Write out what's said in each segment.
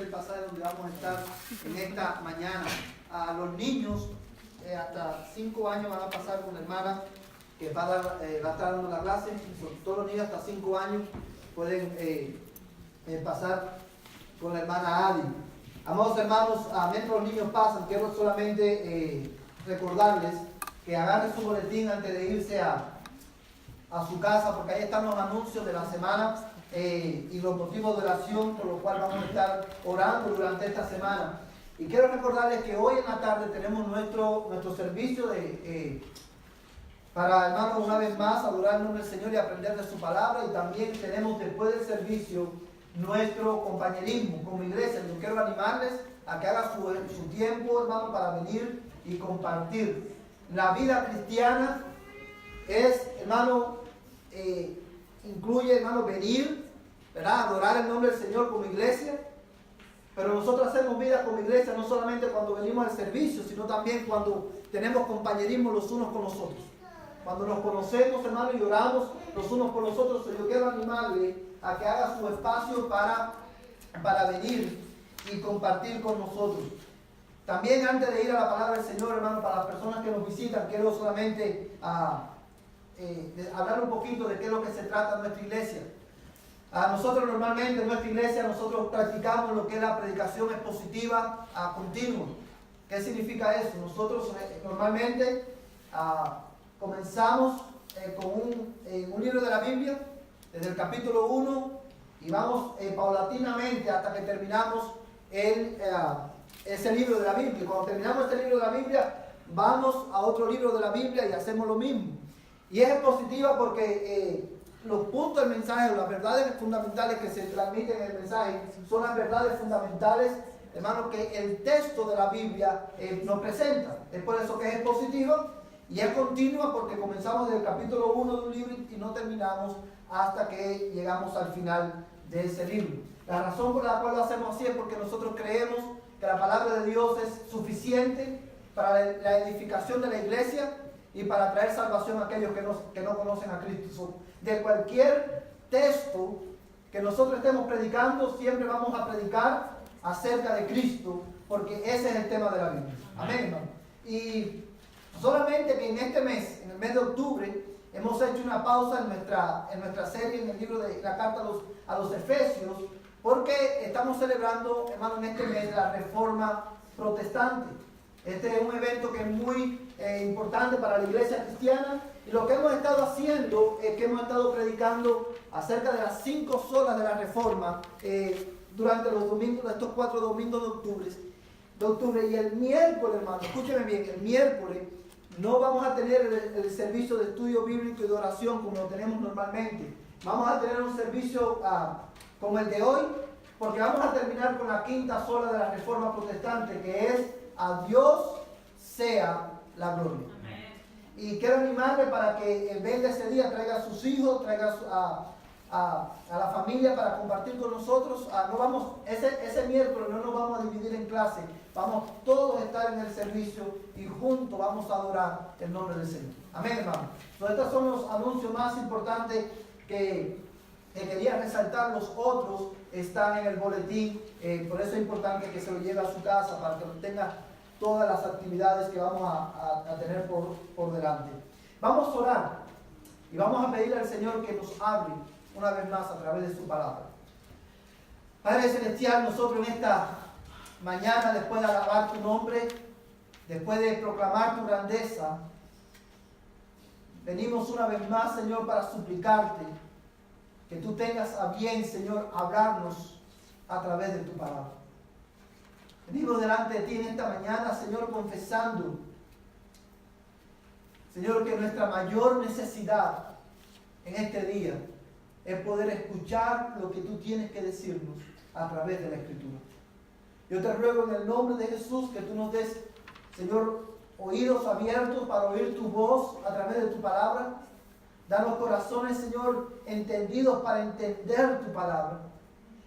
el pasaje donde vamos a estar en esta mañana. A los niños hasta 5 años van a pasar con la hermana que va a estar dando la clase. Todos los niños hasta 5 años pueden pasar con la hermana Adi. Amados hermanos, mientras los niños pasan, quiero solamente recordarles que agarren su boletín antes de irse a su casa, porque ahí están los anuncios de la semana y los motivos de oración por los cuales vamos a estar orando durante esta semana. Y quiero recordarles que hoy en la tarde tenemos nuestro servicio para, hermanos, una vez más adorar el nombre del Señor y aprender de su palabra. Y también tenemos después del servicio nuestro compañerismo como iglesia. Yo quiero animarles a que hagan su tiempo, hermano, para venir y compartir. La vida cristiana es, hermano, incluye, hermano, venir, ¿verdad?, adorar el nombre del Señor como iglesia. Pero nosotros hacemos vida como iglesia no solamente cuando venimos al servicio, sino también cuando tenemos compañerismo los unos con los otros. Cuando nos conocemos, hermano, y oramos los unos por los otros. Yo quiero animarle a que haga su espacio para venir y compartir con nosotros. También, antes de ir a la palabra del Señor, hermano, para las personas que nos visitan, quiero solamente hablar un poquito de qué es lo que se trata en nuestra iglesia. Nosotros normalmente en nuestra iglesia nosotros practicamos lo que es la predicación expositiva continua. ¿Qué significa eso? Nosotros normalmente comenzamos con un libro de la Biblia, desde el capítulo 1, y vamos paulatinamente hasta que terminamos ese libro de la Biblia. Y cuando terminamos este libro de la Biblia, vamos a otro libro de la Biblia y hacemos lo mismo. Y es expositiva porque los puntos del mensaje, las verdades fundamentales que se transmiten en el mensaje, son las verdades fundamentales, hermano, que el texto de la Biblia nos presenta. Es por eso que es expositiva y es continua, porque comenzamos del capítulo 1 de un libro y no terminamos hasta que llegamos al final de ese libro. La razón por la cual lo hacemos así es porque nosotros creemos que la palabra de Dios es suficiente para la edificación de la iglesia y para traer salvación a aquellos que no conocen a Cristo. De cualquier texto que nosotros estemos predicando, siempre vamos a predicar acerca de Cristo, porque ese es el tema de la Biblia. Amén, hermano. Y solamente que en este mes, en el mes de octubre, hemos hecho una pausa en nuestra serie, en el libro de la carta a los Efesios, porque estamos celebrando, hermano, en este mes la Reforma Protestante. Este es un evento que es muy importante para la iglesia cristiana, y lo que hemos estado haciendo es que hemos estado predicando acerca de las 5 solas de la Reforma durante los domingos, estos 4 domingos de octubre. Y el miércoles, hermano, escúcheme bien, el miércoles no vamos a tener el servicio de estudio bíblico y de oración como lo tenemos normalmente. Vamos a tener un servicio como el de hoy, porque vamos a terminar con la 5ª sola de la Reforma Protestante, que es: a Dios sea la gloria. Amén. Y quiero animarle para que venga ese día, traiga a sus hijos, traiga a la familia para compartir con nosotros. Ese miércoles no nos vamos a dividir en clase, vamos todos a estar en el servicio y juntos vamos a adorar el nombre del Señor. Amén, hermano. Entonces, estos son los anuncios más importantes que quería resaltar. Los otros están en el boletín, por eso es importante que se lo lleve a su casa para que tenga todas las actividades que vamos a tener por delante. Vamos a orar y vamos a pedirle al Señor que nos hable una vez más a través de su palabra. Padre Celestial, nosotros en esta mañana, después de alabar tu nombre, después de proclamar tu grandeza, venimos una vez más, Señor, para suplicarte que tú tengas a bien, Señor, hablarnos a través de tu palabra. Venimos delante de ti en esta mañana, Señor, confesando, Señor, que nuestra mayor necesidad en este día es poder escuchar lo que tú tienes que decirnos a través de la Escritura. Yo te ruego en el nombre de Jesús que tú nos des, Señor, oídos abiertos para oír tu voz a través de tu palabra. Danos corazones, Señor, entendidos para entender tu palabra.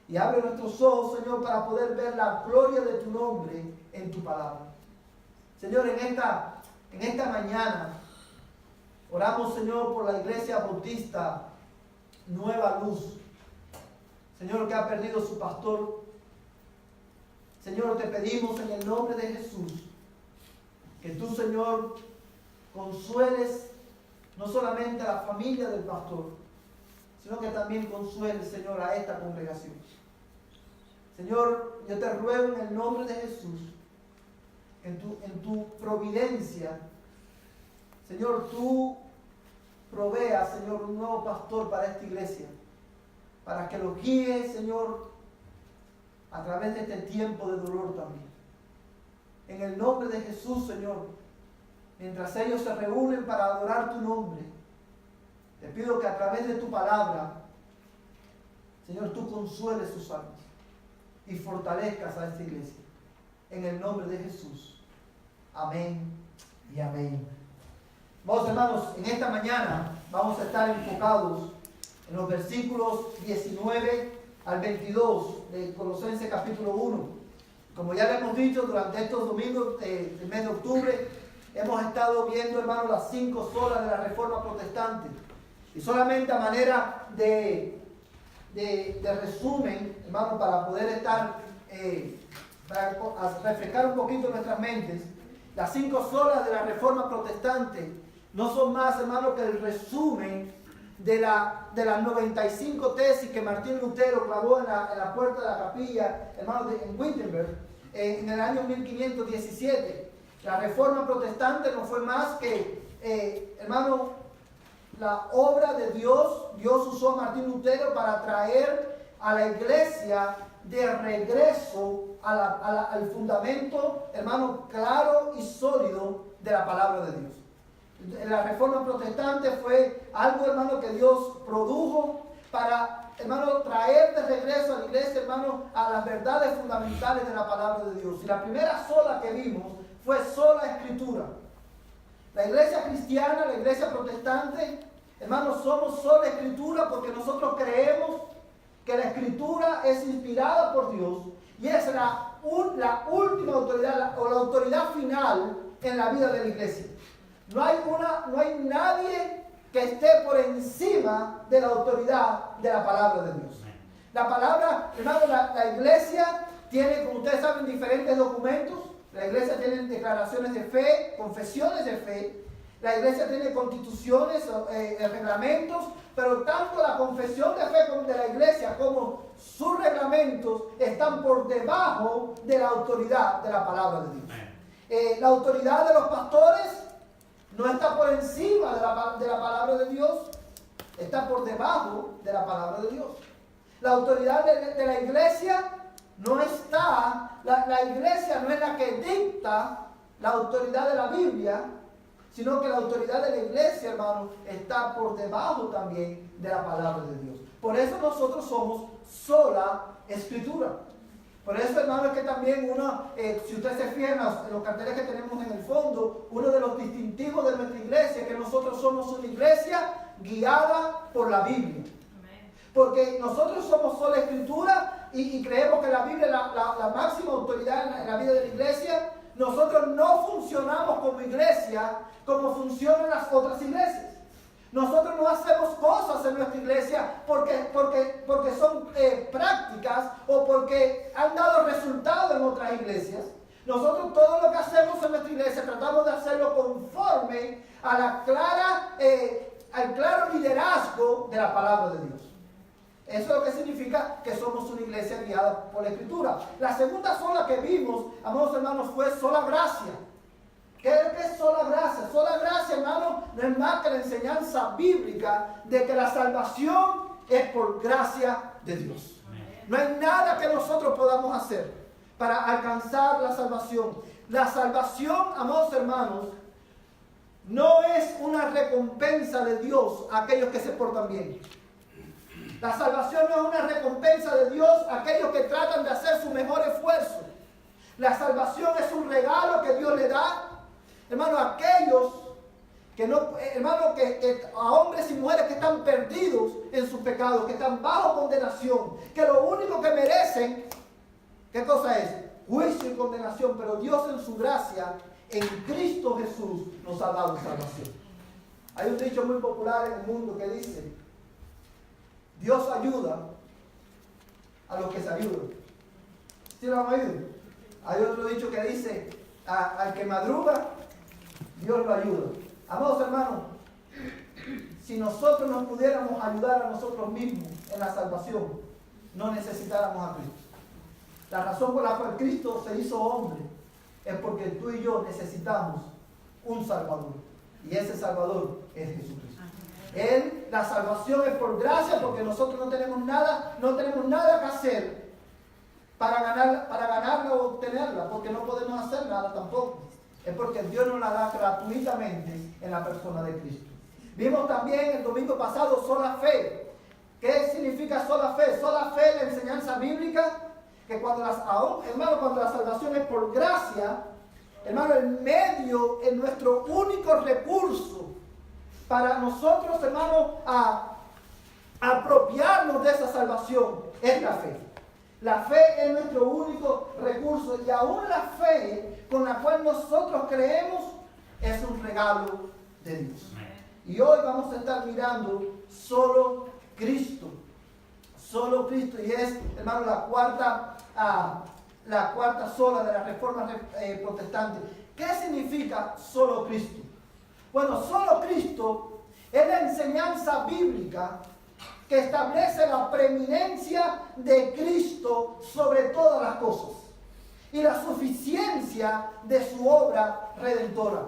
Y abre nuestros ojos, Señor, para poder ver la gloria de tu nombre en tu palabra. Señor, en esta mañana oramos, Señor, por la Iglesia Bautista Nueva Luz. Señor, que ha perdido su pastor. Señor, te pedimos en el nombre de Jesús que tú, Señor, consueles no solamente a la familia del pastor, sino que también consueles, Señor, a esta congregación. Señor, yo te ruego en el nombre de Jesús, en tu providencia, Señor, tú proveas, Señor, un nuevo pastor para esta iglesia, para que lo guíe, Señor, a través de este tiempo de dolor también. En el nombre de Jesús, Señor, mientras ellos se reúnen para adorar tu nombre, te pido que a través de tu palabra, Señor, tú consueles sus almas y fortalezcas a esta iglesia. En el nombre de Jesús. Amén y amén. Vamos, hermanos, en esta mañana vamos a estar enfocados en los versículos 19 al 22 de Colosenses capítulo 1. Como ya le hemos dicho, durante estos domingos del mes de octubre hemos estado viendo, hermanos, las 5 solas de la Reforma Protestante. Y solamente a manera de resumen, hermanos, para poder estar, para refrescar un poquito nuestras mentes, las 5 solas de la Reforma Protestante no son más, hermanos, que el resumen de las 95 tesis que Martín Lutero clavó en la puerta de la capilla, hermanos, en Wittenberg, en el año 1517. La Reforma Protestante no fue más que, hermanos, la obra de Dios. Dios usó a Martín Lutero para traer a la iglesia de regreso al fundamento, hermano, claro y sólido de la palabra de Dios. La Reforma Protestante fue algo, hermano, que Dios produjo para, hermano, traer de regreso a la iglesia, hermano, a las verdades fundamentales de la palabra de Dios. Y la primera sola que vimos fue sola escritura. La iglesia cristiana, la iglesia protestante, hermanos, somos sola escritura porque nosotros creemos que la escritura es inspirada por Dios y es la última autoridad o la autoridad final en la vida de la iglesia. No hay nadie que esté por encima de la autoridad de la palabra de Dios. La palabra, hermano, la iglesia tiene, como ustedes saben, diferentes documentos. La iglesia tiene declaraciones de fe, confesiones de fe. La iglesia tiene constituciones, reglamentos, pero tanto la confesión de fe de la iglesia como sus reglamentos están por debajo de la autoridad de la palabra de Dios. La autoridad de los pastores no está por encima de la palabra de Dios, está por debajo de la palabra de Dios. La autoridad de la iglesia no está, la iglesia no es la que dicta la autoridad de la Biblia, sino que la autoridad de la iglesia, hermano, está por debajo también de la palabra de Dios. Por eso nosotros somos sola escritura. Por eso, hermano, es que también si usted se fija en los carteles que tenemos en el fondo, uno de los distintivos de nuestra iglesia es que nosotros somos una iglesia guiada por la Biblia. Porque nosotros somos sola escritura y creemos que la Biblia es la máxima autoridad en la vida de la iglesia. Nosotros no funcionamos como iglesia como funcionan las otras iglesias. Nosotros no hacemos cosas en nuestra iglesia porque son prácticas o porque han dado resultado en otras iglesias. Nosotros todo lo que hacemos en nuestra iglesia tratamos de hacerlo conforme a al claro liderazgo de la palabra de Dios. Eso es lo que significa que somos una iglesia guiada por la Escritura. La segunda sola que vimos, amados hermanos, fue sola gracia. ¿Qué es sola gracia? Sola gracia, hermano, no es más que la enseñanza bíblica de que la salvación es por gracia de Dios. No hay nada que nosotros podamos hacer para alcanzar la salvación. La salvación, amados hermanos, no es una recompensa de Dios a aquellos que se portan bien. La salvación no es una recompensa de Dios a aquellos que tratan de hacer su mejor esfuerzo. La salvación es un regalo que Dios le da, hermano, a aquellos que no, hermano, que a hombres y mujeres que están perdidos en sus pecados, que están bajo condenación, que lo único que merecen, ¿qué cosa es? Juicio y condenación, pero Dios en su gracia, en Cristo Jesús, nos ha dado salvación. Hay un dicho muy popular en el mundo que dice: Dios ayuda a los que se ayudan. ¿Sí lo han oído? Hay otro dicho que dice, al que madruga, Dios lo ayuda. Amados hermanos, si nosotros nos pudiéramos ayudar a nosotros mismos en la salvación, no necesitáramos a Cristo. La razón por la cual Cristo se hizo hombre es porque tú y yo necesitamos un Salvador. Y ese Salvador es Jesucristo. La salvación es por gracia, porque nosotros no tenemos nada que hacer para ganarla o obtenerla, porque no podemos hacer nada tampoco. Es porque Dios nos la da gratuitamente en la persona de Cristo. Vimos también el domingo pasado sola fe. ¿Qué significa sola fe? Sola fe, la enseñanza bíblica, que cuando la salvación es por gracia, hermano, en nuestro único recurso para nosotros, hermano, apropiarnos de esa salvación es la fe. La fe es nuestro único recurso, y aún la fe con la cual nosotros creemos es un regalo de Dios. Y hoy vamos a estar mirando solo Cristo. Solo Cristo. Y es, hermano, la cuarta sola de la Reforma protestante. ¿Qué significa solo Cristo? Bueno, solo Cristo es la enseñanza bíblica que establece la preeminencia de Cristo sobre todas las cosas y la suficiencia de su obra redentora.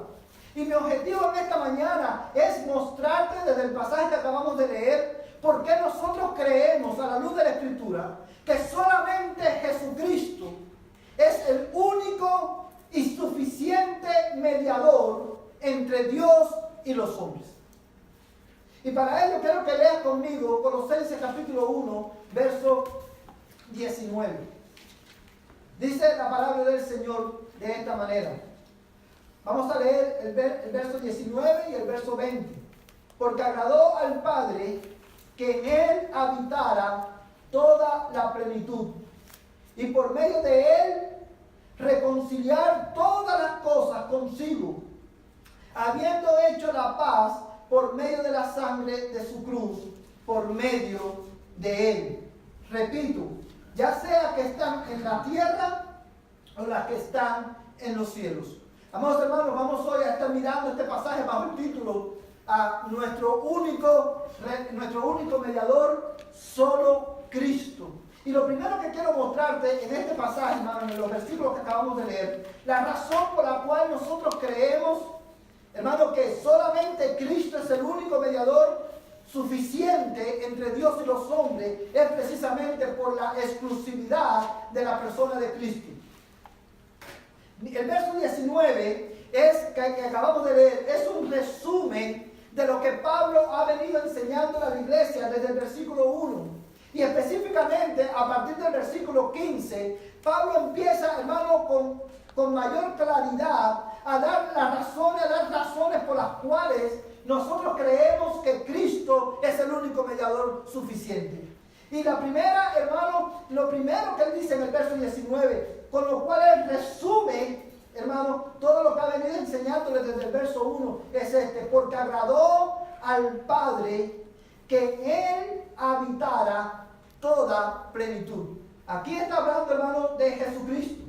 Y mi objetivo en esta mañana es mostrarte desde el pasaje que acabamos de leer por qué nosotros creemos a la luz de la Escritura que solamente Jesucristo es el único y suficiente mediador entre Dios y los hombres. Y para ello quiero que leas conmigo Colosenses capítulo 1, verso 19. Dice la palabra del Señor de esta manera. Vamos a leer el verso 19 y el verso 20. Porque agradó al Padre que en Él habitara toda la plenitud, y por medio de Él reconciliar todas las cosas consigo, habiendo hecho la paz por medio de la sangre de su cruz, por medio de Él. Repito, ya sea que están en la tierra o las que están en los cielos. Amados hermanos, vamos hoy a estar mirando este pasaje bajo el título a nuestro único mediador, solo Cristo. Y lo primero que quiero mostrarte en este pasaje, hermano, en los versículos que acabamos de leer, la razón por la cual nosotros creemos, hermano, que solamente Cristo es el único mediador suficiente entre Dios y los hombres, es precisamente por la exclusividad de la persona de Cristo. El verso 19 que acabamos de leer es un resumen de lo que Pablo ha venido enseñando a la iglesia desde el versículo 1. Y específicamente a partir del versículo 15, Pablo empieza, hermano, con mayor claridad a dar razones por las cuales nosotros creemos que Cristo es el único mediador suficiente. Y la primera, hermano, lo primero que él dice en el verso 19, con lo cual él resume, hermano, todo lo que ha venido enseñándole desde el verso 1, es porque agradó al Padre que en Él habitara toda plenitud. Aquí está hablando, hermano, de Jesucristo.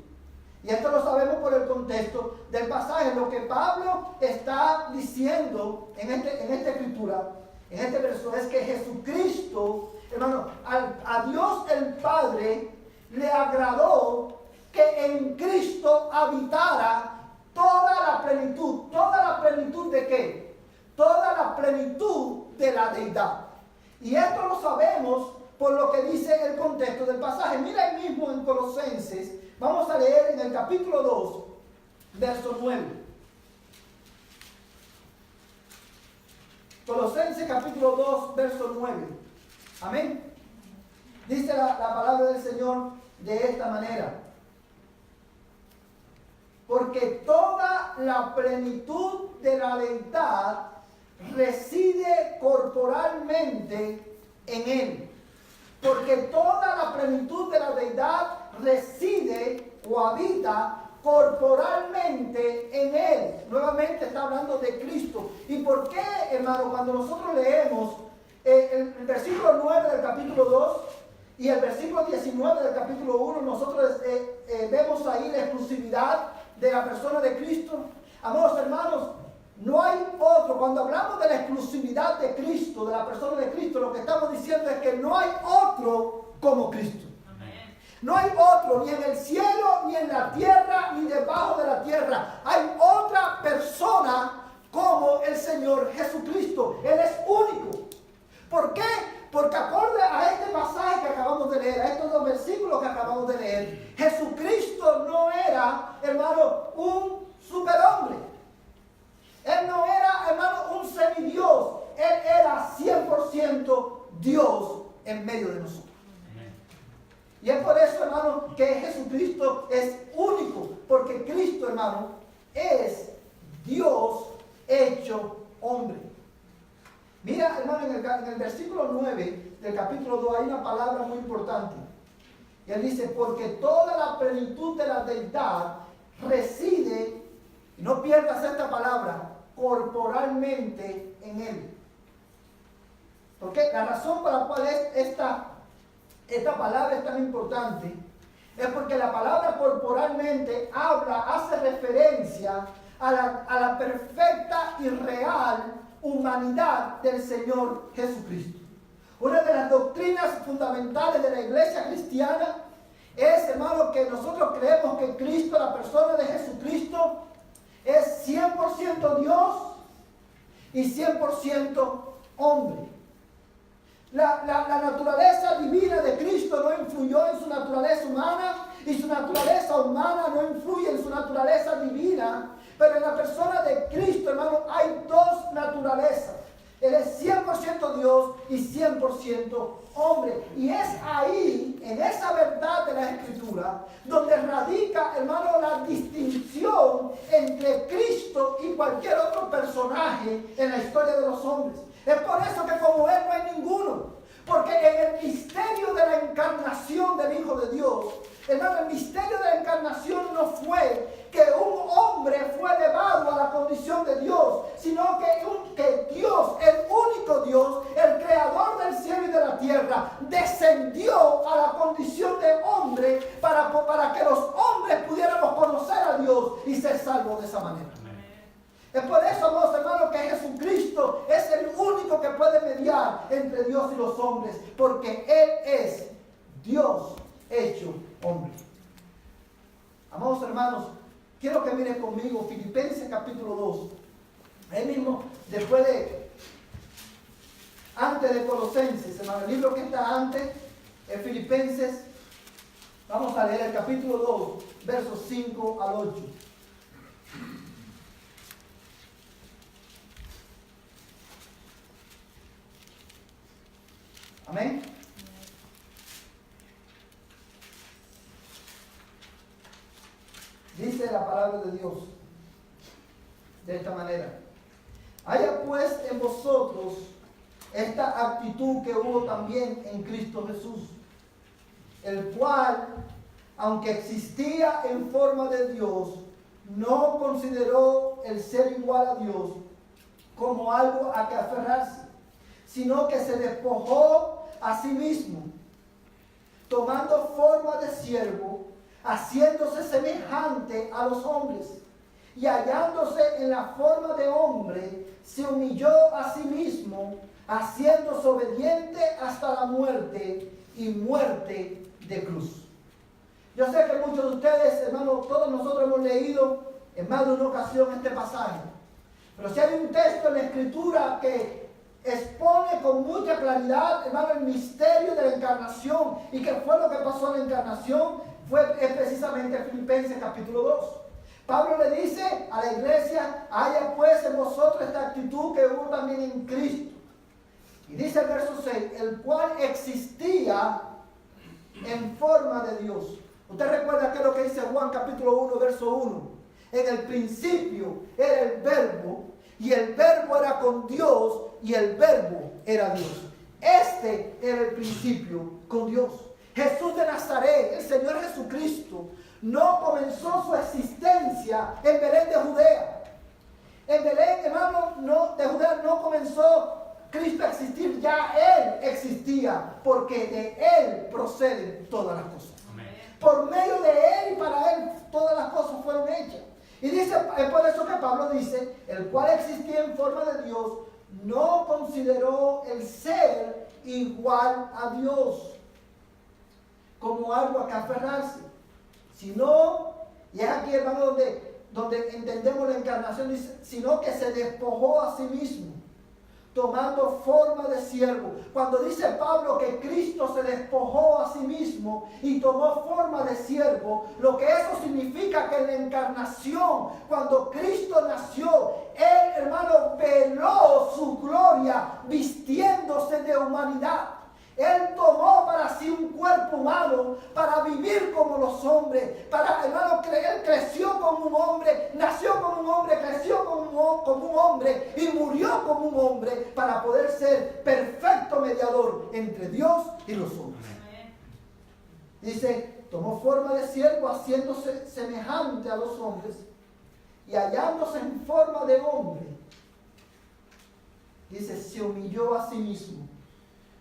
Y esto lo sabemos por el contexto del pasaje. Lo que Pablo está diciendo en esta escritura, en este verso, es que Jesucristo, hermano, a Dios el Padre le agradó que en Cristo habitara toda la plenitud. ¿Toda la plenitud de qué? Toda la plenitud de la deidad. Y esto lo sabemos por lo que dice el contexto del pasaje. Mira ahí mismo en Colosenses, vamos a leer en el capítulo 2, verso 9. Colosenses capítulo 2, verso 9. Amén. Dice la palabra del Señor de esta manera. Porque toda la plenitud de la deidad reside corporalmente en Él. Porque toda la plenitud de la deidad reside o habita corporalmente en Él. Nuevamente está hablando de Cristo. ¿Y por qué, hermano, cuando nosotros leemos el versículo 9 del capítulo 2 y el versículo 19 del capítulo 1, nosotros vemos ahí la exclusividad de la persona de Cristo. Amados hermanos, no hay otro. Cuando hablamos de la exclusividad de Cristo, de la persona de Cristo, lo que estamos diciendo es que no hay otro como Cristo. No hay otro, ni en el cielo, ni en la tierra, ni debajo de la tierra. Hay otra persona como el Señor Jesucristo. Él es único. ¿Por qué? Porque acorde a este pasaje que acabamos de leer, a estos dos versículos que acabamos de leer, Jesucristo no era, hermano, un superhombre. Él no era, hermano, un semidios. Él era 100% Dios en medio de nosotros. Y es por eso, hermano, que Jesucristo es único. Porque Cristo, hermano, es Dios hecho hombre. Mira, hermano, en el versículo 9 del capítulo 2 hay una palabra muy importante. Y él dice, porque toda la plenitud de la deidad reside, y no pierdas esta palabra, corporalmente en él. Porque la razón por la cual esta palabra es tan importante es porque la palabra corporalmente hace referencia a la perfecta y real humanidad del Señor Jesucristo. Una de las doctrinas fundamentales de la iglesia cristiana es, hermano, que nosotros creemos que Cristo, la persona de Jesucristo, es 100% Dios y 100% hombre. La naturaleza divina de Cristo no influyó en su naturaleza humana y su naturaleza humana no influye en su naturaleza divina. Pero en la persona de Cristo, hermano, hay dos naturalezas. Él es 100% Dios y 100% hombre. Y es ahí, en esa verdad de la Escritura, donde radica, hermano, la distinción entre Cristo y cualquier otro personaje en la historia de los hombres. Es por eso que como Él no hay ninguno. Porque en el misterio de la encarnación del Hijo de Dios, hermano, el misterio de la encarnación no fue que un hombre fue elevado a la condición de Dios, sino que Dios, el único Dios, el creador del cielo y de la tierra, descendió a la condición de hombre para que los hombres pudiéramos conocer a Dios y ser salvos de esa manera. Es por eso, amados hermanos, que Jesucristo es el único que puede mediar entre Dios y los hombres, porque Él es Dios hecho hombre. Amados hermanos, quiero que miren conmigo Filipenses capítulo 2. Ahí mismo, antes de Colosenses, hermano, el libro que está antes es Filipenses. Vamos a leer el capítulo 2, versos 5 al 8. Amén. Dice la palabra de Dios de esta manera: haya pues en vosotros esta actitud que hubo también en Cristo Jesús, el cual, aunque existía en forma de Dios, no consideró el ser igual a Dios como algo a que aferrarse, sino que se despojó a sí mismo, tomando forma de siervo, haciéndose semejante a los hombres, y hallándose en la forma de hombre, se humilló a sí mismo, haciéndose obediente hasta la muerte y muerte de cruz. Yo sé que muchos de ustedes, hermanos, todos nosotros hemos leído en más de una ocasión este pasaje, pero si hay un texto en la Escritura que expone con mucha claridad, hermano, el misterio de la encarnación y qué fue lo que pasó en la encarnación, es precisamente Filipenses capítulo 2. Pablo le dice a la iglesia: haya pues en vosotros esta actitud que hubo también en Cristo. Y dice el verso 6, el cual existía en forma de Dios. Usted recuerda que es lo que dice Juan capítulo 1, verso 1. En el principio era el verbo, y el verbo era con Dios, y el verbo era Dios. Este era el principio con Dios. Jesús de Nazaret, el Señor Jesucristo, no comenzó su existencia en Belén de Judea. En Belén, hermano, de Judea no comenzó Cristo a existir, ya Él existía, porque de Él proceden todas las cosas. Amén. Por medio de Él y para cual existía en forma de Dios, no consideró el ser igual a Dios como algo a que aferrarse, sino, y es aquí, hermano, donde entendemos la encarnación, dice, sino que se despojó a sí mismo, tomando forma de siervo. Cuando dice Pablo que Cristo se despojó a sí mismo y tomó forma de siervo, lo que eso significa que en la encarnación, cuando Cristo nació, Él, hermano, veló su gloria vistiéndose de humanidad. Él tomó para sí un cuerpo humano para vivir como los hombres. Hermano, Él creció como un hombre, nació como un hombre, creció como un hombre y murió como un hombre para poder ser perfecto mediador entre Dios y los hombres. Dice, tomó forma de siervo haciéndose semejante a los hombres y hallándose en forma de hombre. Dice, se humilló a sí mismo,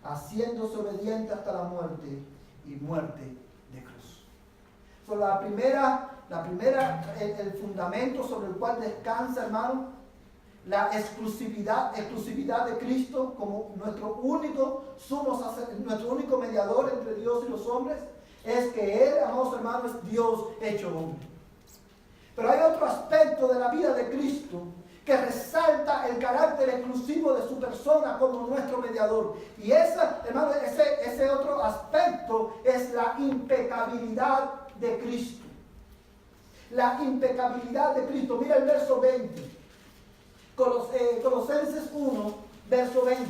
haciéndose obediente hasta la muerte y muerte de cruz. So, el fundamento sobre el cual descansa, hermano, la exclusividad de Cristo como nuestro único mediador entre Dios y los hombres, es que Él, amados hermanos, es Dios hecho hombre. Pero hay otro aspecto de la vida de Cristo que resalta el carácter exclusivo de su persona como nuestro mediador. Y hermano, ese otro aspecto es la impecabilidad de Cristo. La impecabilidad de Cristo. Mira el verso 20. Colosenses 1, verso 20.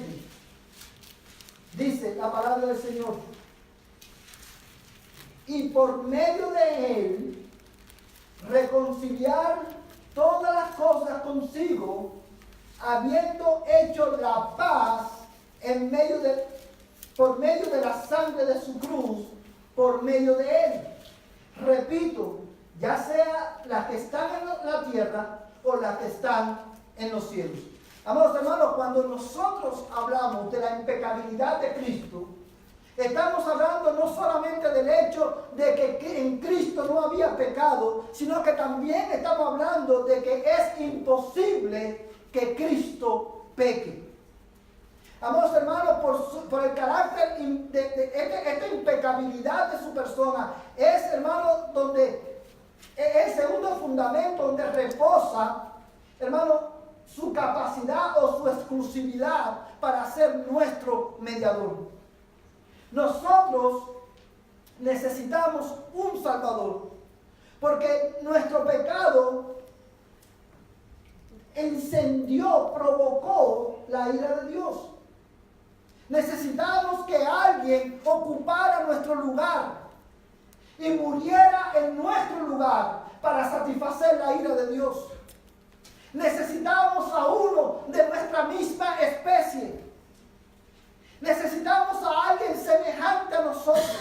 Dice la palabra del Señor. Y por medio de Él reconciliar todas las cosas consigo, habiendo hecho la paz por medio de la sangre de su cruz, por medio de Él. Repito, ya sea las que están en la tierra o las que están en los cielos. Amados hermanos, cuando nosotros hablamos de la impecabilidad de Cristo, estamos hablando no solamente del hecho de que en Cristo no había pecado, sino que también estamos hablando de que es imposible que Cristo peque. Amados hermanos, por el carácter de esta impecabilidad de su persona, es, hermano, donde es el segundo fundamento donde reposa, hermano, su capacidad o su exclusividad para ser nuestro mediador. Nosotros necesitamos un Salvador, porque nuestro pecado provocó la ira de Dios. Necesitamos que alguien ocupara nuestro lugar y muriera en nuestro lugar para satisfacer la ira de Dios. Necesitamos a uno de nuestra misma especie. Necesitamos a alguien semejante a nosotros.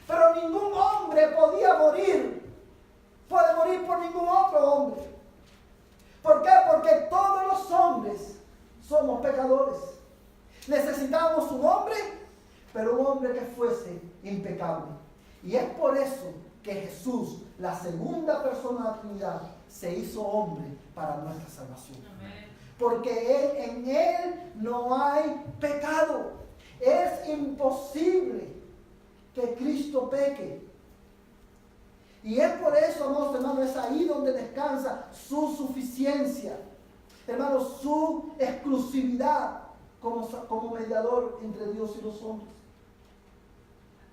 Pero ningún hombre puede morir por ningún otro hombre. ¿Por qué? Porque todos los hombres somos pecadores. Necesitamos un hombre, pero un hombre que fuese impecable. Y es por eso que Jesús, la segunda persona de la Trinidad, se hizo hombre para nuestra salvación. Amén. Porque en Él no hay pecado. Es imposible que Cristo peque. Y es por eso, amados hermanos, es ahí donde descansa su suficiencia. Hermanos, su exclusividad como mediador entre Dios y los hombres.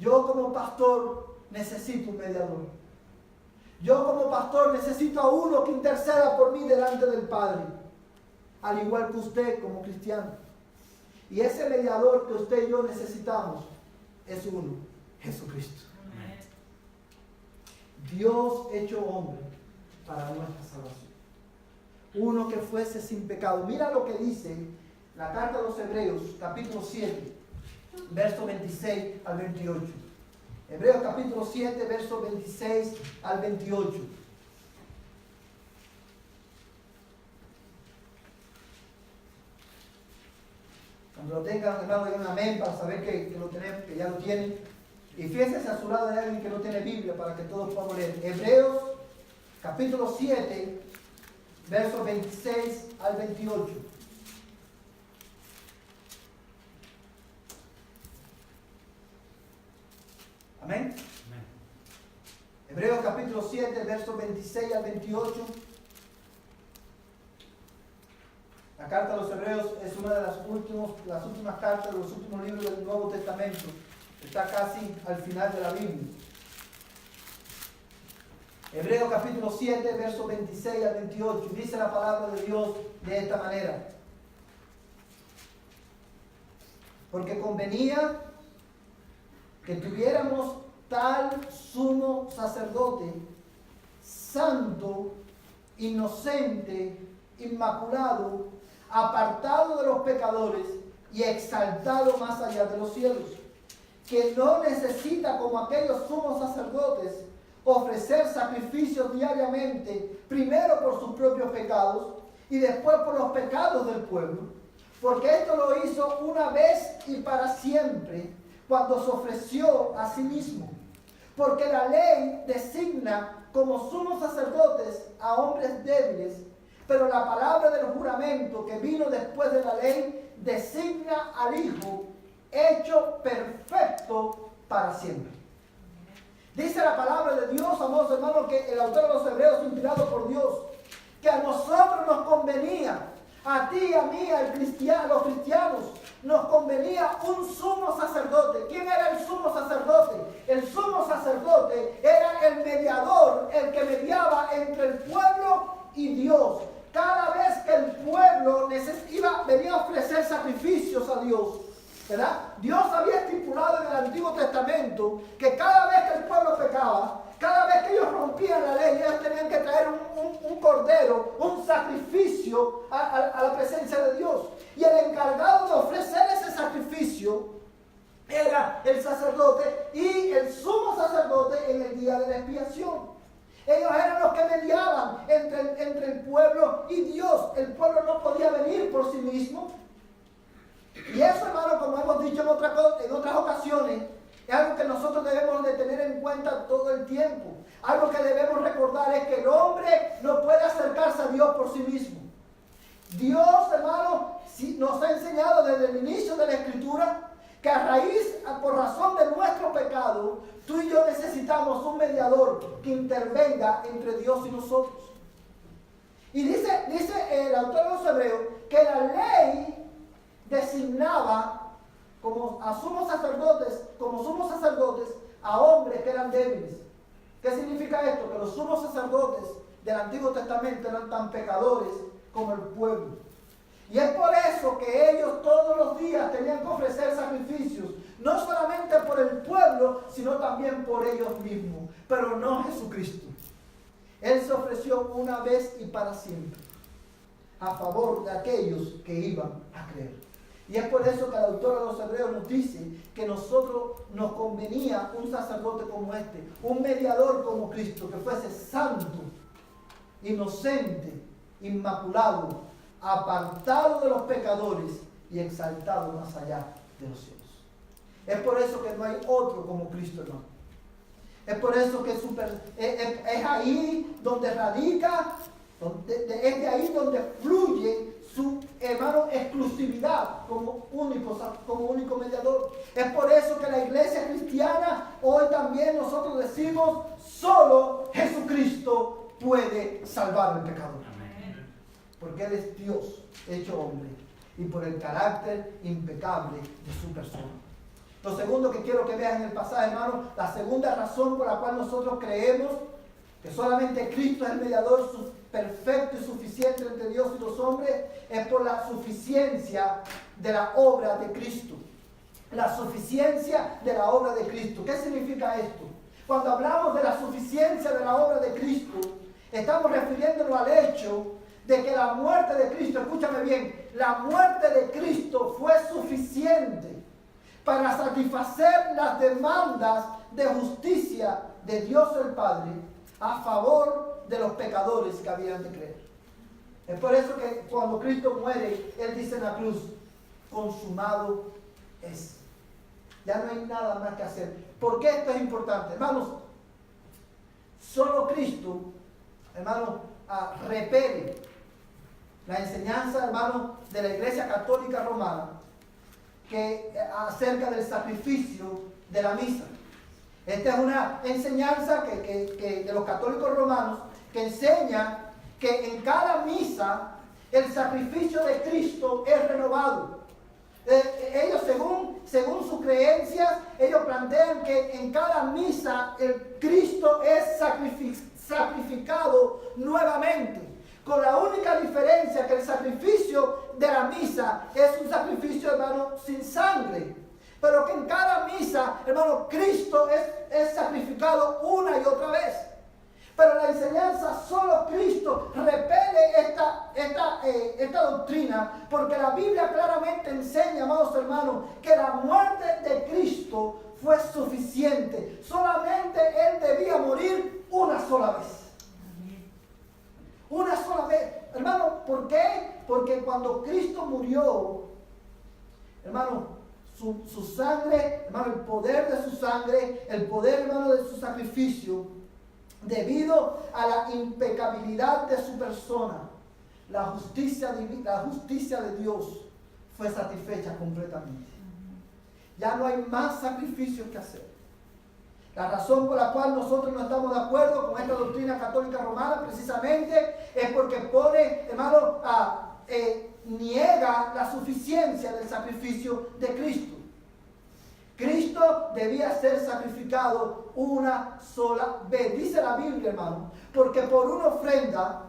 Yo como pastor necesito un mediador. Yo como pastor necesito a uno que interceda por mí delante del Padre. Al igual que usted como cristiano. Y ese mediador que usted y yo necesitamos es uno, Jesucristo. Amén. Dios hecho hombre para nuestra salvación. Uno que fuese sin pecado. Mira lo que dice la carta a los Hebreos, capítulo 7, verso 26 al 28. Hebreos capítulo 7, verso 26 al 28. Cuando lo tengan, hermano, digan amén para saber que lo tenemos, que ya lo tienen. Y fíjense a su lado de alguien que no tiene Biblia para que todos podamos leer. Hebreos capítulo 7, versos 26 al 28. Amén. Hebreos capítulo 7, versos 26 al 28. La carta a los Hebreos es una de las últimas cartas, de los últimos libros del Nuevo Testamento. Está casi al final de la Biblia. Hebreos capítulo 7, versos 26 al 28. Dice la palabra de Dios de esta manera. Porque convenía que tuviéramos tal sumo sacerdote, santo, inocente, inmaculado, apartado de los pecadores y exaltado más allá de los cielos, que no necesita, como aquellos sumos sacerdotes, ofrecer sacrificios diariamente, primero por sus propios pecados y después por los pecados del pueblo, porque esto lo hizo una vez y para siempre, cuando se ofreció a sí mismo. Porque la ley designa como sumos sacerdotes a hombres débiles, pero la palabra del juramento que vino después de la ley designa al Hijo hecho perfecto para siempre. Dice la palabra de Dios, amados hermanos, que el autor de los Hebreos, inspirado por Dios, que a nosotros nos convenía, a ti, a mí, a los cristianos, nos convenía un sumo sacerdote. ¿Quién era el sumo sacerdote? El sumo sacerdote era el mediador, el que mediaba entre el pueblo y Dios. Cada vez que el pueblo venía a ofrecer sacrificios a Dios, ¿verdad? Dios había estipulado en el Antiguo Testamento que cada vez que el pueblo pecaba, cada vez que ellos rompían la ley, ellos tenían que traer un cordero, un sacrificio a la presencia de Dios. Y el encargado de ofrecer ese sacrificio era el sacerdote y el sumo sacerdote en el día de la expiación. Ellos eran los que mediaban entre el pueblo y Dios. El pueblo no podía venir por sí mismo. Y eso, hermano, como hemos dicho en otras ocasiones, es algo que nosotros debemos de tener en cuenta todo el tiempo. Algo que debemos recordar es que el hombre no puede acercarse a Dios por sí mismo. Dios, hermano, nos ha enseñado desde el inicio de la Escritura que por razón de nuestro pecado, tú y yo necesitamos un mediador que intervenga entre Dios y nosotros. Y dice el autor de los Hebreos que la ley designaba como sumos sacerdotes a hombres que eran débiles. ¿Qué significa esto? Que los sumos sacerdotes del Antiguo Testamento eran tan pecadores como el pueblo. Y es por eso que ellos todos los días tenían que ofrecer sacrificios, no solamente por el pueblo, sino también por ellos mismos, pero no Jesucristo. Él se ofreció una vez y para siempre a favor de aquellos que iban a creer. Y es por eso que el autor de los Hebreos nos dice que nosotros nos convenía un sacerdote como este, un mediador como Cristo, que fuese santo, inocente, inmaculado, apartado de los pecadores y exaltado más allá de los cielos. Es por eso que no hay otro como Cristo, hermano. Es por eso que es ahí donde radica, es de ahí donde fluye su, hermano, exclusividad como único mediador. Es por eso que la iglesia cristiana, hoy también nosotros decimos, solo Jesucristo puede salvar al pecador. Porque Él es Dios hecho hombre y por el carácter impecable de su persona. Lo segundo que quiero que vean en el pasaje, hermano, la segunda razón por la cual nosotros creemos que solamente Cristo es el mediador perfecto y suficiente entre Dios y los hombres, es por la suficiencia de la obra de Cristo. La suficiencia de la obra de Cristo. ¿Qué significa esto? Cuando hablamos de la suficiencia de la obra de Cristo, estamos refiriéndonos al hecho de que la muerte de Cristo, escúchame bien, la muerte de Cristo fue suficiente para satisfacer las demandas de justicia de Dios el Padre a favor de los pecadores que habían de creer. Es por eso que cuando Cristo muere, Él dice en la cruz, consumado es. Ya no hay nada más que hacer. ¿Por qué esto es importante? Hermanos, solo Cristo, hermanos, repele la enseñanza, hermano, de la Iglesia Católica Romana acerca del sacrificio de la misa. Esta es una enseñanza de los católicos romanos que enseña que en cada misa el sacrificio de Cristo es renovado. Ellos, según sus creencias, ellos plantean que en cada misa el Cristo es sacrificado nuevamente, con la única diferencia que el sacrificio de la misa es un sacrificio, hermano, sin sangre, pero que en cada misa, hermano, Cristo es sacrificado una y otra vez. Pero la enseñanza, solo Cristo repele esta doctrina, porque la Biblia claramente enseña, amados hermanos, que la muerte de Cristo fue suficiente. Solamente Él debía morir una sola vez. Una sola vez. Hermano, ¿por qué? Porque cuando Cristo murió, hermano, su sangre, hermano, el poder de su sangre, el poder, hermano, de su sacrificio, debido a la impecabilidad de su persona, la justicia de Dios fue satisfecha completamente. Ya no hay más sacrificios que hacer. La razón por la cual nosotros no estamos de acuerdo con esta doctrina católica romana precisamente es porque pone, hermano, niega la suficiencia del sacrificio de Cristo. Cristo debía ser sacrificado una sola vez. Dice la Biblia, hermano, porque por una ofrenda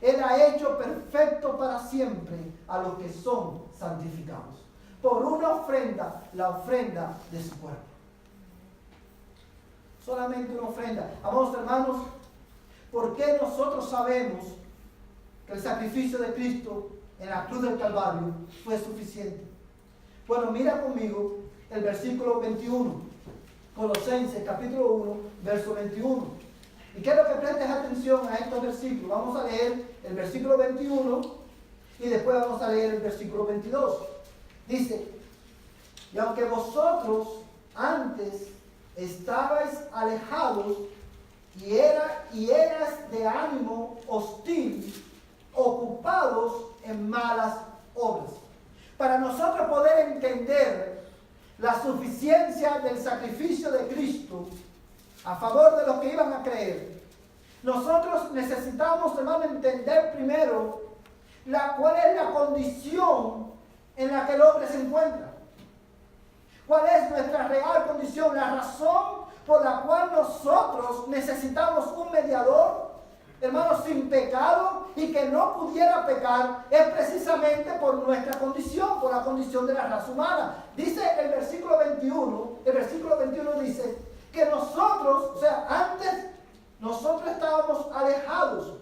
Él ha hecho perfecto para siempre a los que son santificados. Por una ofrenda, la ofrenda de su cuerpo. Solamente una ofrenda. Amados hermanos, ¿por qué nosotros sabemos que el sacrificio de Cristo en la cruz del Calvario fue suficiente? Bueno, mira conmigo el versículo 21, Colosenses capítulo 1, verso 21. Y quiero que prestes atención a estos versículos. Vamos a leer el versículo 21 y después vamos a leer el versículo 22. Dice: y aunque vosotros antes estabais alejados y eras de ánimo hostil, ocupados en malas obras. Para nosotros poder entender la suficiencia del sacrificio de Cristo a favor de los que iban a creer, nosotros necesitamos, hermano, entender primero cuál es la condición en la que el hombre se encuentra. ¿Cuál es nuestra real condición? La razón por la cual nosotros necesitamos un mediador, hermano, sin pecado y que no pudiera pecar, es precisamente por nuestra condición, por la condición de la raza humana. Dice el versículo 21 dice que nosotros, o sea, antes nosotros estábamos alejados.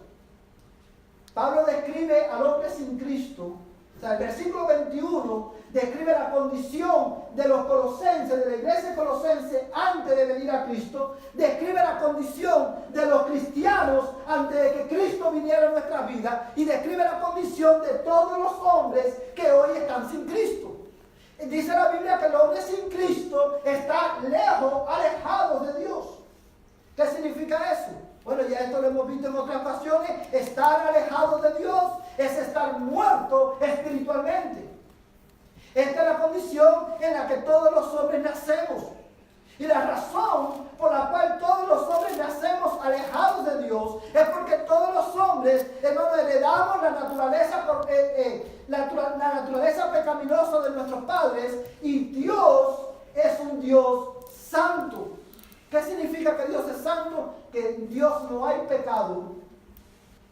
Pablo describe al hombre sin Cristo. O sea, el versículo 21 describe la condición de los colosenses, de la iglesia colosense antes de venir a Cristo. Describe la condición de los cristianos antes de que Cristo viniera a nuestra vida. Y describe la condición de todos los hombres que hoy están sin Cristo. Dice la Biblia que el hombre sin Cristo está lejos, alejado de Dios. ¿Qué significa eso? Bueno, ya esto lo hemos visto en otras ocasiones. Estar alejado de Dios es estar muerto espiritualmente. Esta es la condición en la que todos los hombres nacemos. Y la razón por la cual todos los hombres nacemos alejados de Dios es porque todos los hombres, hermano, heredamos la naturaleza pecaminosa de nuestros padres, y Dios es un Dios santo. ¿Qué significa que Dios es santo? Que en Dios no hay pecado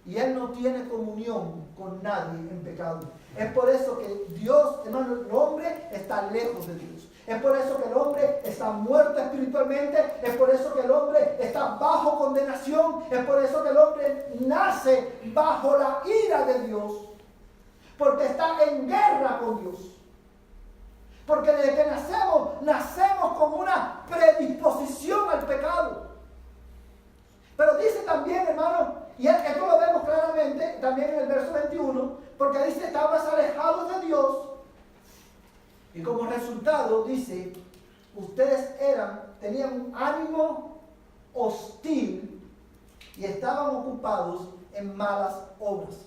y Él no tiene comunión con nadie en pecado. Es por eso que Dios, hermano, el hombre está lejos de Dios. Es por eso que el hombre está muerto espiritualmente. Es por eso que el hombre está bajo condenación. Es por eso que el hombre nace bajo la ira de Dios. Porque está en guerra con Dios. Porque desde que nacemos con una predisposición al pecado. Pero dice también, hermano, y esto lo vemos claramente también en el verso 21, porque dice: estabas alejados de Dios, y como resultado dice, ustedes tenían un ánimo hostil y estaban ocupados en malas obras.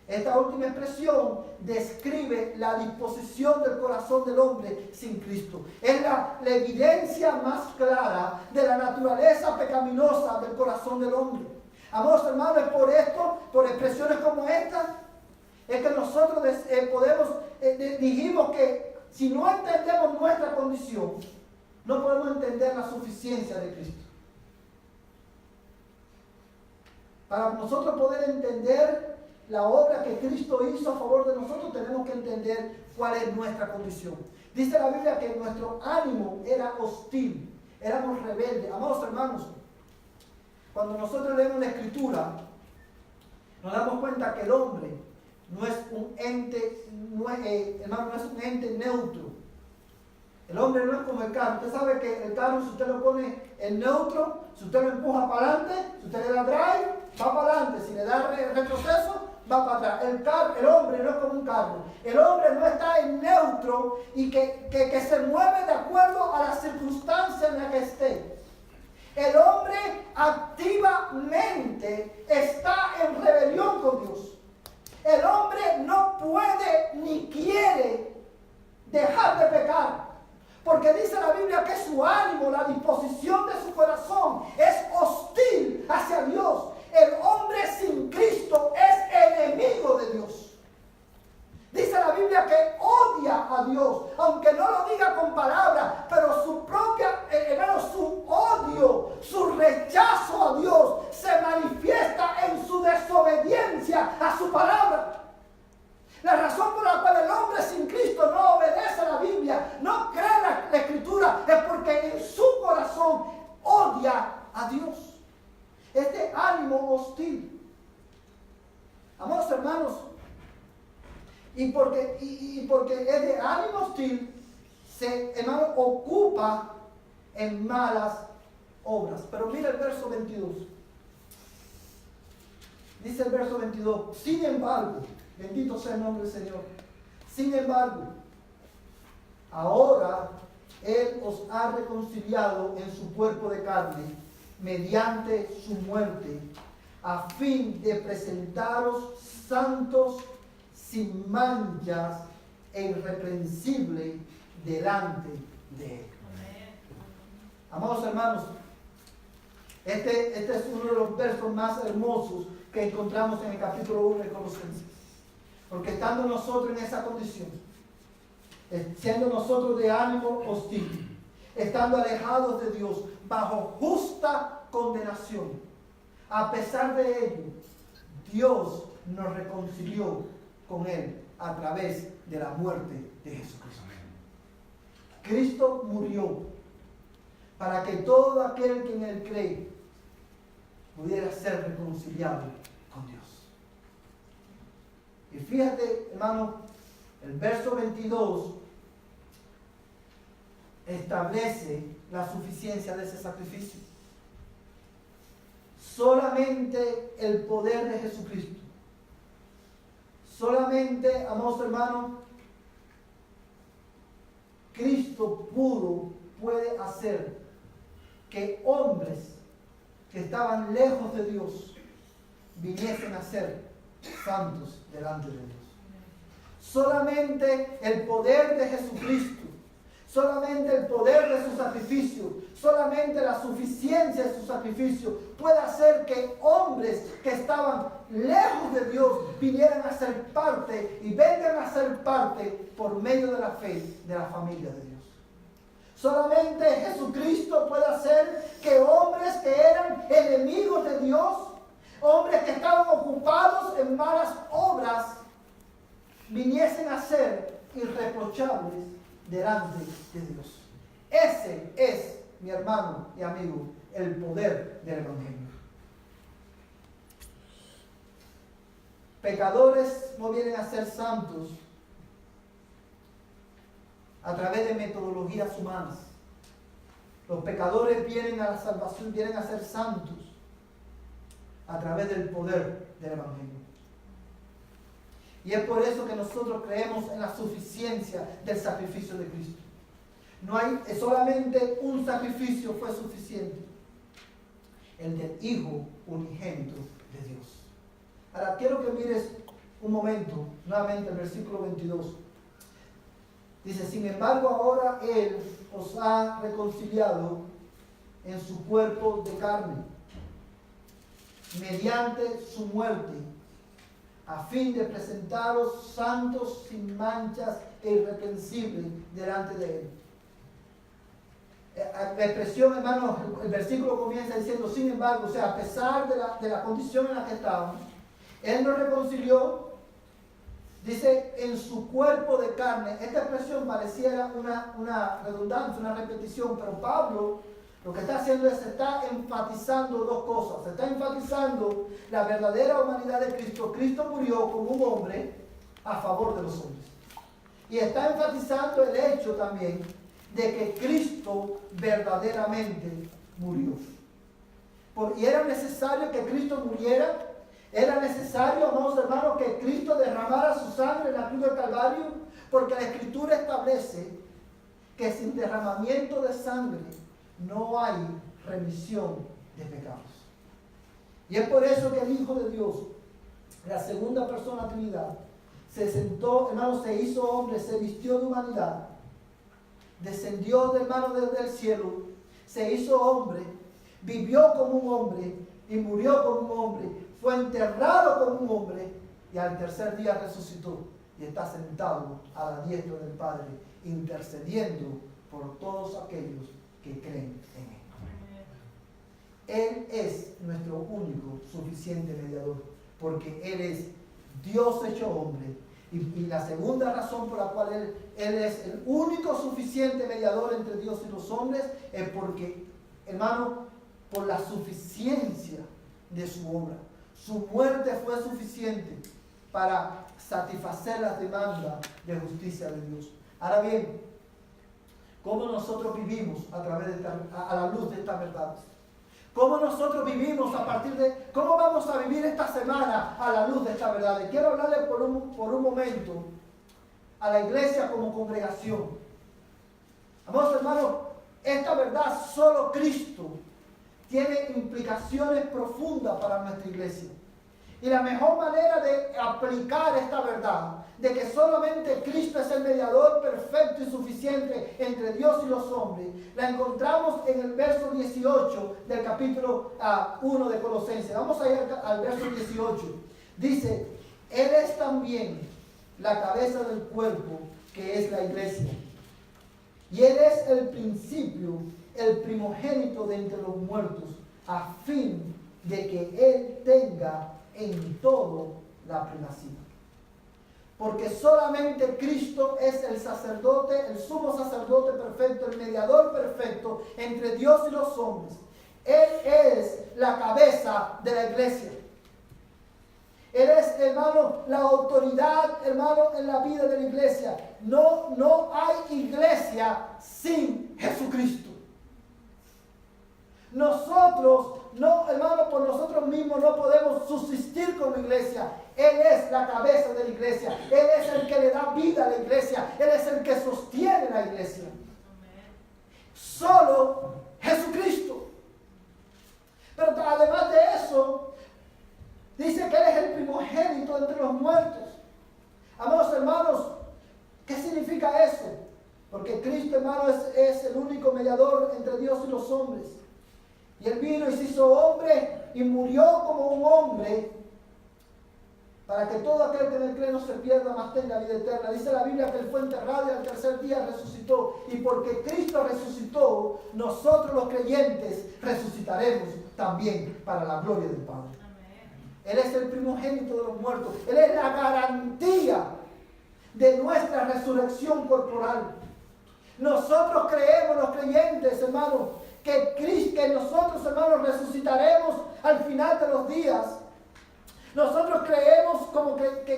Esta última expresión describe la disposición del corazón del hombre sin Cristo. Es la evidencia más clara de la naturaleza pecaminosa del corazón del hombre. Amados hermanos, por esto, por expresiones como esta, es que nosotros dijimos que si no entendemos nuestra condición, no podemos entender la suficiencia de Cristo. Para nosotros poder entender la obra que Cristo hizo a favor de nosotros, tenemos que entender cuál es nuestra condición. Dice la Biblia que nuestro ánimo era hostil, éramos rebeldes. Amados hermanos, cuando nosotros leemos la Escritura, nos damos cuenta que el hombre no es un ente, no es un ente neutro. El hombre no es como el carro. Usted sabe que el carro, si usted lo pone en neutro, si usted lo empuja para adelante, si usted le da drive, va para adelante. Si le da retroceso, va para atrás. El hombre no es como un carro. El hombre no está en neutro y que se mueve de acuerdo a la circunstancia en la que esté. El hombre activamente está en rebelión con Dios. El hombre no puede ni quiere dejar de pecar. Porque dice la Biblia que su ánimo, la disposición de su corazón es hostil hacia Dios. El hombre sin Cristo es enemigo de Dios. Dice la Biblia que odia a Dios, aunque no lo diga con palabras, pero su odio, su rechazo a Dios se manifiesta en su desobediencia a su palabra. La razón por la cual el hombre sin Cristo no obedece a la Biblia, no cree la Escritura, es porque en su corazón odia a Dios. Este ánimo hostil. Amados hermanos, y porque este ánimo hostil hermano, ocupa en malas obras. Pero mira el verso 22. Dice el verso 22, sin embargo, bendito sea el nombre del Señor. Sin embargo, ahora Él os ha reconciliado en su cuerpo de carne mediante su muerte, a fin de presentaros santos, sin manchas e irreprensibles delante de Él. Amados hermanos, este es uno de los versos más hermosos que encontramos en el capítulo 1 de Colosenses. Porque estando nosotros en esa condición, siendo nosotros de ánimo hostil, estando alejados de Dios, bajo justa condenación, a pesar de ello, Dios nos reconcilió con Él a través de la muerte de Jesucristo. Cristo murió para que todo aquel que en Él cree pudiera ser reconciliado con Dios. Y fíjate, hermano, el verso 22 establece la suficiencia de ese sacrificio. Solamente el poder de Jesucristo. Solamente, amados hermanos, Cristo puro puede hacer que hombres que estaban lejos de Dios viniesen a ser santos delante de Dios. Solamente el poder de Jesucristo, solamente el poder de su sacrificio, solamente la suficiencia de su sacrificio puede hacer que hombres que estaban lejos de Dios vinieran a ser parte y vengan a ser parte por medio de la fe de la familia de Dios. Solamente Jesucristo puede hacer que hombres que eran enemigos de Dios, hombres que estaban ocupados en malas obras, viniesen a ser irreprochables delante de Dios. Ese es, mi hermano y amigo, el poder del Evangelio. Pecadores no vienen a ser santos a través de metodologías humanas. Los pecadores vienen a la salvación, vienen a ser santos a través del poder del Evangelio. Y es por eso que nosotros creemos en la suficiencia del sacrificio de Cristo. No hay solamente un sacrificio fue suficiente, el del Hijo unigénito de Dios. Ahora quiero que mires un momento, nuevamente el versículo 22. Dice, sin embargo ahora Él os ha reconciliado en su cuerpo de carne, mediante su muerte, a fin de presentaros santos, sin manchas e irreprensibles delante de Él. La expresión, hermanos, el versículo comienza diciendo, sin embargo, o sea, a pesar de la condición en la que estaban, Él nos reconcilió, dice, en su cuerpo de carne. Esta expresión pareciera una redundancia, una repetición, pero Pablo lo que está haciendo es, está enfatizando dos cosas. Está enfatizando la verdadera humanidad de Cristo. Cristo murió como un hombre a favor de los hombres. Y está enfatizando el hecho también de que Cristo verdaderamente murió. Y era necesario que Cristo muriera. Era necesario, amados hermanos, que Cristo derramara su sangre en la cruz del Calvario, porque la Escritura establece que sin derramamiento de sangre no hay remisión de pecados. Y es por eso que el Hijo de Dios, la segunda persona de la Trinidad, se sentó, hermanos, se hizo hombre, se vistió de humanidad, descendió del cielo, se hizo hombre, vivió como un hombre y murió como un hombre, fue enterrado como un hombre y al tercer día resucitó y está sentado a la diestra del Padre, intercediendo por todos aquellos que creen en Él. Él es nuestro único suficiente mediador, porque Él es Dios hecho hombre. Y la segunda razón por la cual Él es el único suficiente mediador entre Dios y los hombres es porque, hermano, por la suficiencia de su obra. Su muerte fue suficiente para satisfacer las demandas de justicia de Dios. Ahora bien, ¿cómo nosotros vivimos a la luz de estas verdades? ¿Cómo nosotros vivimos cómo vamos a vivir esta semana a la luz de esta verdad? Y quiero hablarle por un momento a la iglesia como congregación. Amados hermanos, esta verdad solo Cristo tiene implicaciones profundas para nuestra iglesia. Y la mejor manera de aplicar esta verdad, de que solamente Cristo es el mediador perfecto y suficiente entre Dios y los hombres, la encontramos en el verso 18 del capítulo 1 de Colosenses. Vamos a ir al verso 18. Dice, Él es también la cabeza del cuerpo, que es la iglesia. Y Él es el principio, el primogénito de entre los muertos, a fin de que Él tenga en todo la primacía. Porque solamente Cristo es el sacerdote, el sumo sacerdote perfecto, el mediador perfecto entre Dios y los hombres. Él es la cabeza de la iglesia. Él es, hermano, la autoridad, hermano, en la vida de la iglesia. No hay iglesia sin Jesucristo. Nosotros, hermano, por nosotros mismos no podemos subsistir como iglesia. Él es la cabeza de la iglesia. Él es el que le da vida a la iglesia. Él es el que sostiene la iglesia. Solo Jesucristo. Pero además de eso, dice que Él es el primogénito entre los muertos. Amados hermanos, ¿qué significa eso? Porque Cristo, hermano, es el único mediador entre Dios y los hombres. Y Él vino y se hizo hombre y murió como un hombre para que todo aquel que en Él cree no se pierda, mas tenga vida eterna. Dice la Biblia que Él fue enterrado y al tercer día resucitó. Y porque Cristo resucitó, nosotros los creyentes resucitaremos también para la gloria del Padre. Él es el primogénito de los muertos. Él es la garantía de nuestra resurrección corporal. Nosotros creemos, los creyentes, hermanos, que nosotros, hermanos, resucitaremos al final de los días. Nosotros creemos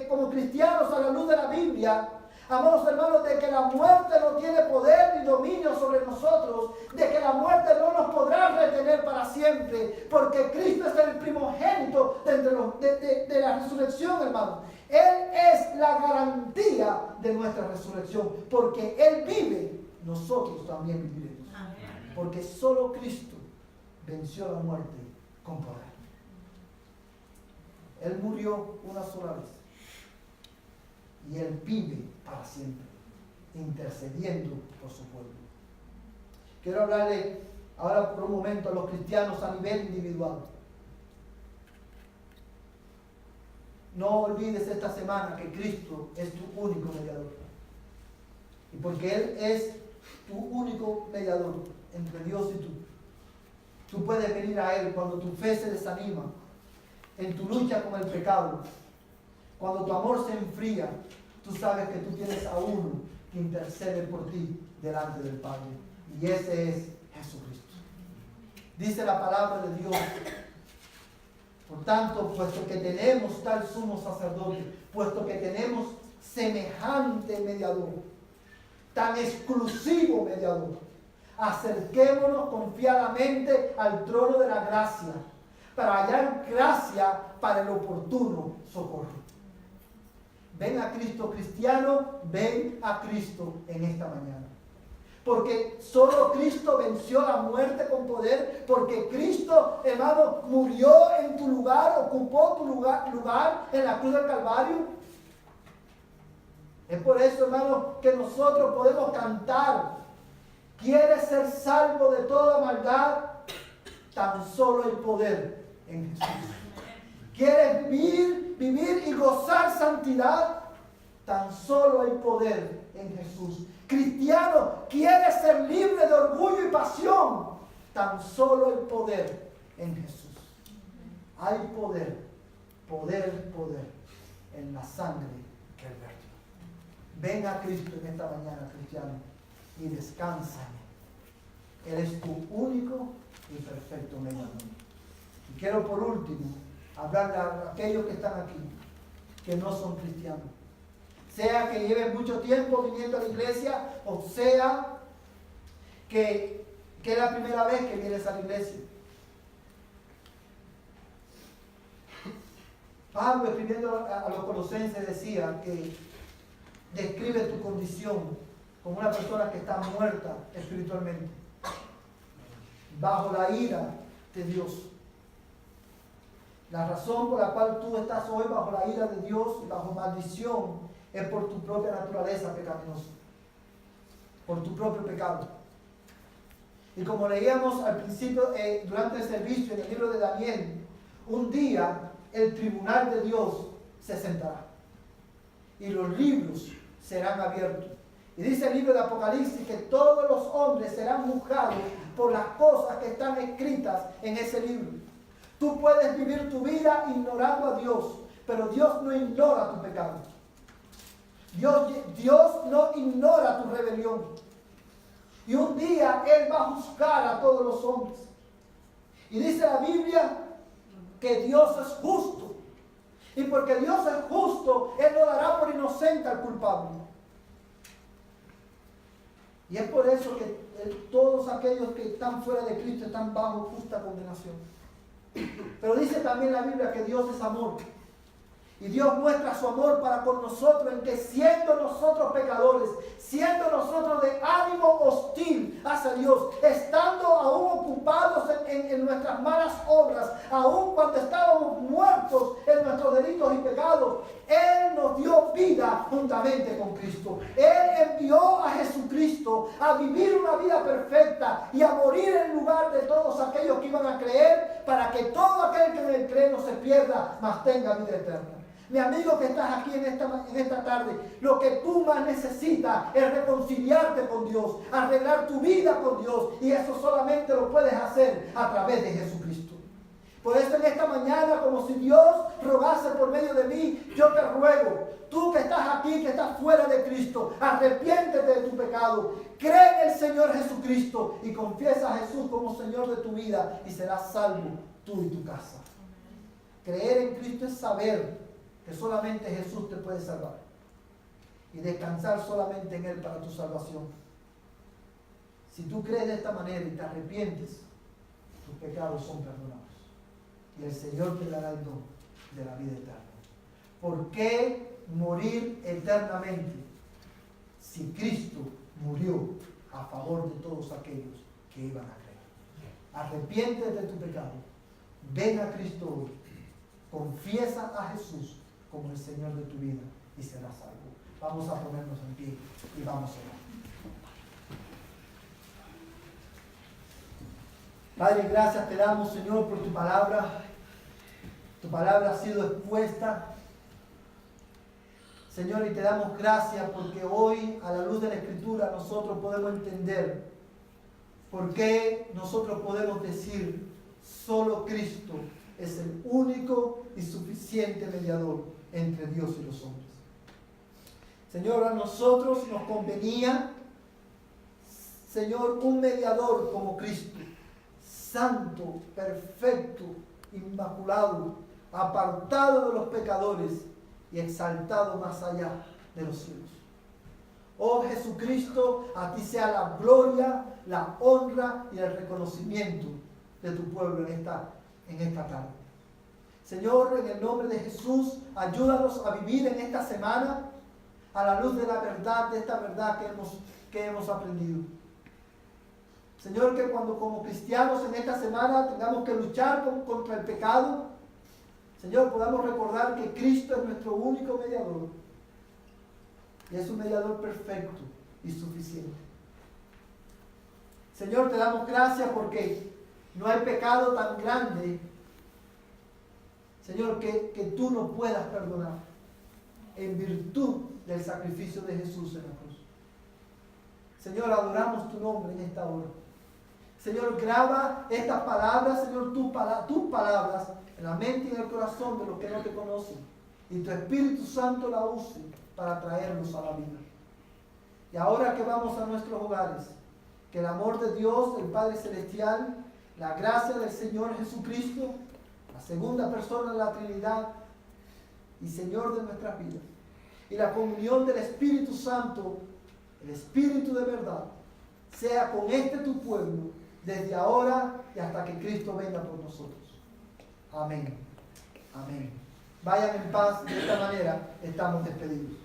como cristianos a la luz de la Biblia, amados hermanos, de que la muerte no tiene poder ni dominio sobre nosotros, de que la muerte no nos podrá retener para siempre, porque Cristo es el primogénito de la resurrección, hermanos. Él es la garantía de nuestra resurrección, porque Él vive, nosotros también viviremos. Porque solo Cristo venció la muerte con poder. Él murió una sola vez. y Él vive para siempre, intercediendo por su pueblo. Quiero hablarle ahora por un momento a los cristianos a nivel individual. No olvides esta semana que Cristo es tu único mediador. Y porque Él es tu único mediador entre Dios y tú puedes venir a Él cuando tu fe se desanima, en tu lucha con el pecado. Cuando tu amor se enfría, tú sabes que tú tienes a uno que intercede por ti delante del Padre. Y ese es Jesucristo. Dice la palabra de Dios: por tanto, puesto que tenemos tal sumo sacerdote, puesto que tenemos semejante mediador, tan exclusivo mediador, acerquémonos confiadamente al trono de la gracia, para hallar gracia para el oportuno socorro. Ven a Cristo, cristiano, ven a Cristo en esta mañana. Porque solo Cristo venció la muerte con poder, porque Cristo, hermano, murió en tu lugar, ocupó tu lugar en la cruz del Calvario. Es por eso, hermano, que nosotros podemos cantar: ¿quieres ser salvo de toda maldad? Tan solo el poder en Jesús. ¿Quieres vivir y gozar santidad? Tan solo el poder en Jesús. Cristiano, ¿quieres ser libre de orgullo y pasión? Tan solo el poder en Jesús. Hay poder en la sangre que Él vertió. Ven a Cristo en esta mañana, cristiano, y descansa. Él es tu único y perfecto mediador. Y quiero por último hablarle a aquellos que están aquí, que no son cristianos. Sea que lleven mucho tiempo viniendo a la iglesia, o sea que es la primera vez que vienes a la iglesia. Pablo, escribiendo a los Colosenses, decía que describe tu condición como una persona que está muerta espiritualmente, bajo la ira de Dios. La razón por la cual tú estás hoy bajo la ira de Dios y bajo maldición es por tu propia naturaleza pecaminosa, por tu propio pecado. Y como leíamos al principio, durante el servicio en el libro de Daniel, un día el tribunal de Dios se sentará y los libros serán abiertos. Y dice el libro de Apocalipsis que todos los hombres serán juzgados por las cosas que están escritas en ese libro. Tú puedes vivir tu vida ignorando a Dios, pero Dios no ignora tu pecado. Dios no ignora tu rebelión. Y un día Él va a juzgar a todos los hombres. Y dice la Biblia que Dios es justo. Y porque Dios es justo, Él no dará por inocente al culpable. Y es por eso que todos aquellos que están fuera de Cristo están bajo justa condenación. Pero dice también la Biblia que Dios es amor. Y Dios muestra su amor para con nosotros en que siendo nosotros pecadores, siendo nosotros de ánimo hostil hacia Dios, estando aún ocupados en nuestras malas obras, aún cuando estábamos muertos en nuestros delitos y pecados, Él nos dio vida juntamente con Cristo. Él envió a Jesucristo a vivir una vida perfecta y a morir en lugar de todos aquellos que iban a creer, para que todo aquel que en él cree no se pierda, mas tenga vida eterna. Mi amigo que estás aquí en esta tarde, lo que tú más necesitas es reconciliarte con Dios, arreglar tu vida con Dios, y eso solamente lo puedes hacer a través de Jesucristo. Por eso en esta mañana, como si Dios rogase por medio de mí, yo te ruego, tú que estás aquí, que estás fuera de Cristo, arrepiéntete de tu pecado, cree en el Señor Jesucristo y confiesa a Jesús como Señor de tu vida y serás salvo tú y tu casa. Creer en Cristo es saber que solamente Jesús te puede salvar y descansar solamente en Él para tu salvación. Si tú crees de esta manera y te arrepientes, tus pecados son perdonados y el Señor te dará el don de la vida eterna. ¿Por qué morir eternamente si Cristo murió a favor de todos aquellos que iban a creer? Arrepiéntete de tu pecado, ven a Cristo hoy, confiesa a Jesús como el Señor de tu vida y serás salvo. Vamos a ponernos en pie y vamos a orar. Padre, gracias te damos, Señor, por tu palabra. Tu palabra ha sido expuesta, Señor, y te damos gracias porque hoy, a la luz de la Escritura, nosotros podemos entender por qué nosotros podemos decir: solo Cristo es el único y suficiente mediador entre Dios y los hombres. Señor, a nosotros nos convenía, Señor, un mediador como Cristo, santo, perfecto, inmaculado, apartado de los pecadores y exaltado más allá de los cielos. Oh Jesucristo, a ti sea la gloria, la honra y el reconocimiento de tu pueblo en esta tarde. Señor, en el nombre de Jesús, ayúdanos a vivir en esta semana a la luz de la verdad, de esta verdad que hemos aprendido. Señor, que cuando como cristianos en esta semana tengamos que luchar contra el pecado, Señor, podamos recordar que Cristo es nuestro único mediador. Y es un mediador perfecto y suficiente. Señor, te damos gracias porque no hay pecado tan grande, Señor, que tú no puedas perdonar en virtud del sacrificio de Jesús en la cruz. Señor, adoramos tu nombre en esta hora. Señor, graba estas palabras, Señor, tus palabras en la mente y en el corazón de los que no te conocen. Y tu Espíritu Santo la use para traernos a la vida. Y ahora que vamos a nuestros hogares, que el amor de Dios, el Padre Celestial, la gracia del Señor Jesucristo, la segunda persona de la Trinidad y Señor de nuestras vidas, y la comunión del Espíritu Santo, el Espíritu de verdad, sea con tu pueblo, desde ahora y hasta que Cristo venga por nosotros. Amén. Amén. Vayan en paz, de esta manera estamos despedidos.